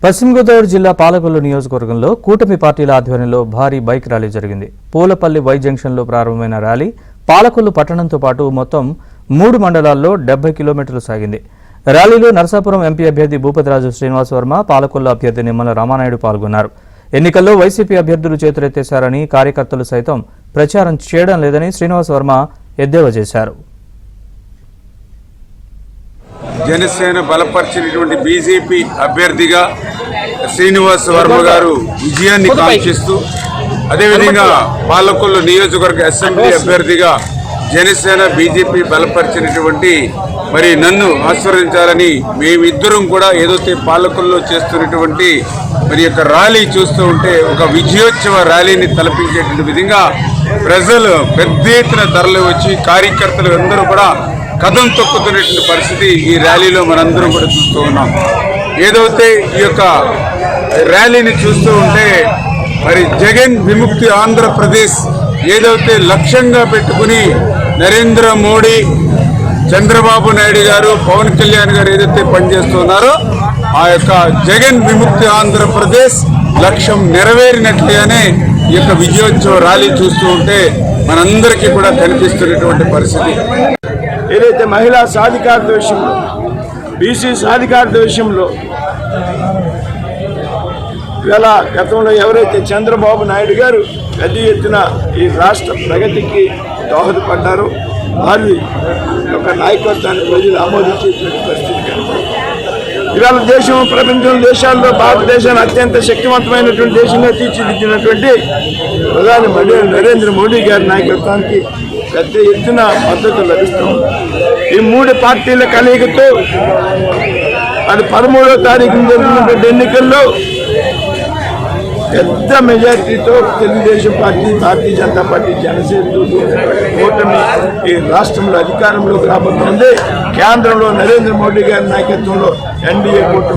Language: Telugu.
పశ్చిమ గోదావరి జిల్లా పాలకొల్లు నియోజకవర్గంలో కూటమి పార్టీల ఆధ్వర్యంలో భారీ బైక్ ర్యాలీ జరిగింది. పూలపల్లి వై జంక్షన్లో ప్రారంభమైన ర్యాలీ పాలకొల్లు పట్టణంతో పాటు మొత్తం 3 మండలాల్లో 70 కిలోమీటర్లు సాగింది. ర్యాలీలో నరసాపురం ఎంపీ అభ్యర్థి భూపతిరాజు శ్రీనివాస్ వర్మ, పాలకొల్లు అభ్యర్థి నిమ్మల రామానాయుడు పాల్గొన్నారు. ఎన్నికల్లో వైసీపీ అభ్యర్థులు చేతులెత్తేశారని, కార్యకర్తలు సైతం ప్రచారం చేయడం లేదని శ్రీనివాస్ వర్మ ఎద్దేవా చేశారు. జనసేన బలపరిచినటువంటి బీజేపీ అభ్యర్థిగా శ్రీనివాస్ వర్మ గారు విజయాన్ని కాంక్షిస్తూ, అదేవిధంగా పాలకొల్లు నియోజకవర్గ అసెంబ్లీ అభ్యర్థిగా జనసేన బీజేపీ బలపరిచినటువంటి నన్ను ఆశీర్వదించాలని మేమిద్దరం కూడా ఏదైతే పాలకొల్లులో చేస్తున్నటువంటి యొక్క ర్యాలీ చూస్తూ ఉంటే ఒక విజయోత్సవ ర్యాలీని తలపించేటువంటి విధంగా ప్రజలు పెద్ద ఎత్తున తరలి వచ్చి కార్యకర్తలు అందరూ కూడా కదం తొక్కుతున్నటువంటి పరిస్థితి ఈ ర్యాలీలో మనందరం కూడా చూస్తూ ఉన్నాం. ఏదైతే ఈ యొక్క ర్యాలీని చూస్తూ ఉంటే జగన్ విముక్తి ఆంధ్రప్రదేశ్ ఏదైతే లక్ష్యంగా పెట్టుకుని నరేంద్ర మోడీ, చంద్రబాబు నాయుడు గారు, పవన్ కళ్యాణ్ గారు ఏదైతే పనిచేస్తున్నారో ఆ యొక్క జగన్ విముక్తి ఆంధ్రప్రదేశ్ లక్ష్యం నెరవేరినట్లుగానే ఈ యొక్క విజయోత్సవ ర్యాలీ చూస్తూ ఉంటే మనందరికీ కూడా కనిపిస్తున్నటువంటి పరిస్థితి. ఏదైతే మహిళా సాధికారత విషయంలో, బీసీ సాధికారత విషయంలో ఇవాళ గతంలో ఎవరైతే చంద్రబాబు నాయుడు గారు పెద్ద ఎత్తున ఈ రాష్ట్ర ప్రగతికి దోహదపడ్డారో వారి యొక్క నాయకత్వాన్ని ప్రజలు ఆమోదించేటువంటి పరిస్థితి కనుక ఇవాళ దేశం ప్రపంచం దేశాల్లో భారతదేశాన్ని అత్యంత శక్తివంతమైనటువంటి దేశంగా తీర్చిదిద్దినటువంటి ప్రధాని నరేంద్ర మోడీ గారి నాయకత్వానికి పెద్ద ఎత్తున మద్దతు లభిస్తుంది. ఈ 3 పార్టీల కలయికతో అది 13వ తారీఖున జరిగినటువంటి ఎన్నికల్లో పెద్ద మెజారిటీతో తెలుగుదేశం పార్టీ, భారతీయ జనతా పార్టీ, జనసేన కూటమి ఈ రాష్ట్రంలో అధికారంలోకి రాబోతోంది. కేంద్రంలో నరేంద్ర మోడీ గారి నాయకత్వంలో ఎన్డీఏ కూటమి